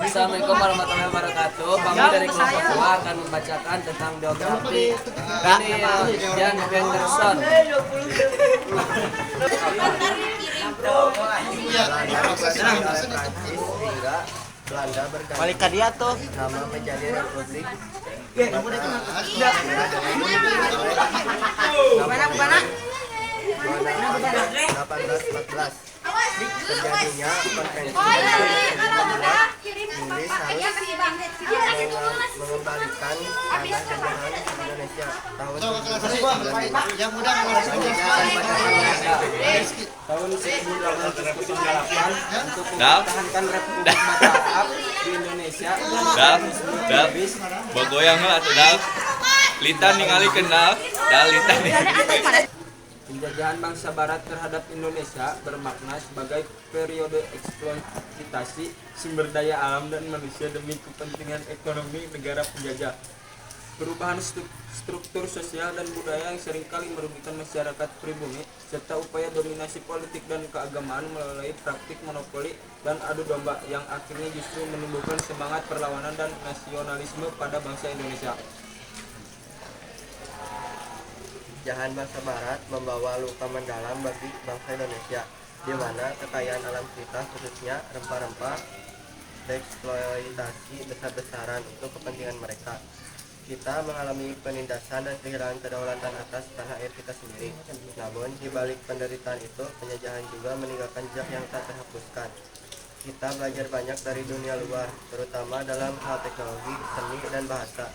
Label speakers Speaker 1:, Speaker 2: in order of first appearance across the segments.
Speaker 1: Assalamualaikum warahmatullahi wabarakatuh. Kami dari kelompok dua akan membacakan tentang geografi. Ini Jan Henderson. Hingga Belanda berganti
Speaker 2: Balik ke dia tuh.
Speaker 1: nama menjadi Republik.
Speaker 2: Mana?
Speaker 1: 1814 terjadinya konferensi Inggris harus mengembalikan tanah jajahan Indonesia tahun 1908 untuk mempertahankan Republik Mata Arab di Indonesia.
Speaker 3: Bogoyang lah tuh dal. Litan ningali kenal, dal litan ningali.
Speaker 1: Penjajahan bangsa Barat terhadap Indonesia bermakna sebagai periode eksploitasi sumber daya alam dan manusia demi kepentingan ekonomi negara penjajah. Perubahan struktur sosial dan budaya yang seringkali merugikan masyarakat pribumi, serta upaya dominasi politik dan keagamaan melalui praktik monopoli dan adu domba yang akhirnya justru menimbulkan semangat perlawanan dan nasionalisme pada bangsa Indonesia. Penjajahan bangsa Barat membawa luka mendalam bagi bangsa Indonesia, di mana kekayaan alam kita khususnya rempah-rempah dieksploitasi besar-besaran untuk kepentingan mereka. Kita mengalami penindasan dan kehilangan kedaulatan atas tanah air kita sendiri. Namun di balik penderitaan itu, penjajahan juga meninggalkan jejak yang tak terhapuskan. Kita belajar banyak dari dunia luar, terutama dalam hal teknologi, seni, dan bahasa.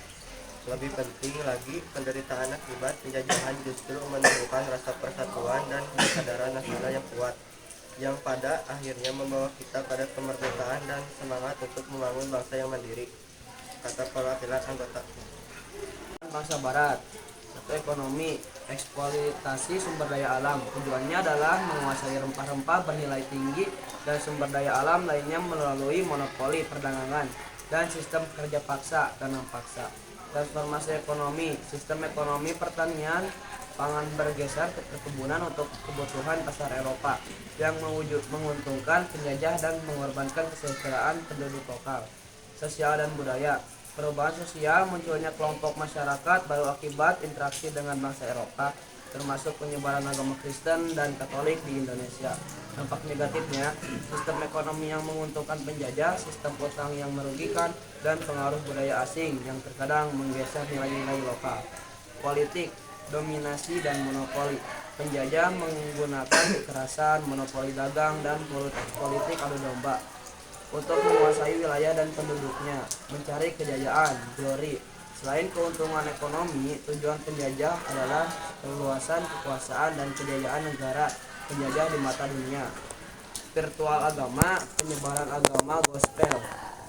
Speaker 1: Lebih penting lagi, penderitaan akibat penjajahan justru menumbuhkan rasa persatuan dan kesadaran nasional yang kuat, yang pada akhirnya membawa kita pada kemerdekaan dan semangat untuk membangun bangsa yang mandiri, kata perwakilan anggota. Bangsa Barat. Satu, ekonomi, eksploitasi sumber daya alam. Tujuannya adalah menguasai rempah-rempah bernilai tinggi dan sumber daya alam lainnya melalui monopoli perdagangan dan sistem kerja paksa dan paksa. Transformasi ekonomi, sistem ekonomi pertanian pangan bergeser ke perkebunan untuk kebutuhan pasar Eropa yang menguntungkan penjajah dan mengorbankan kesejahteraan penduduk lokal. Sosial dan budaya, perubahan sosial, munculnya kelompok masyarakat baru akibat interaksi dengan bangsa Eropa, termasuk penyebaran agama Kristen dan Katolik di Indonesia. Dampak negatifnya, sistem ekonomi yang menguntungkan penjajah, sistem utang yang merugikan, dan pengaruh budaya asing yang terkadang menggeser nilai-nilai lokal. Politik, dominasi dan monopoli. Penjajah menggunakan kekerasan, monopoli dagang, dan politik adu domba untuk menguasai wilayah dan penduduknya, mencari kejayaan, glory. Selain keuntungan ekonomi, tujuan penjajah adalah perluasan kekuasaan dan kejayaan negara penjajah di mata dunia. Virtual agama, penyebaran agama gospel.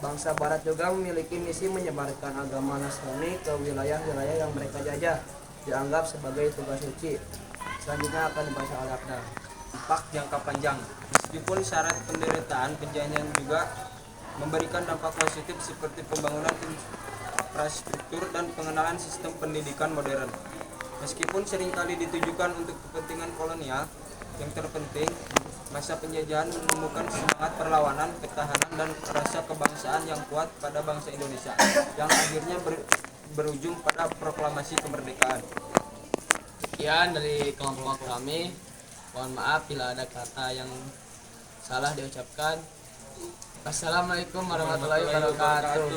Speaker 1: Bangsa Barat juga memiliki misi menyebarkan agama Nasrani ke wilayah-wilayah yang mereka jajah, dianggap sebagai tugas suci. Selanjutnya akan dibaca Al-Aqdah. Dampak jangka panjang. Meskipun syarat penderitaan, penjajahan juga memberikan dampak positif seperti pembangunan infrastruktur dan pengenalan sistem pendidikan modern. Meskipun seringkali ditujukan untuk kepentingan kolonial, yang terpenting masa penjajahan menemukan semangat perlawanan, ketahanan, dan rasa kebangsaan yang kuat pada bangsa Indonesia, yang akhirnya berujung pada proklamasi kemerdekaan. Sekian dari kelompok kami. Mohon maaf bila ada kata yang salah diucapkan. Wassalamualaikum warahmatullahi wabarakatuh.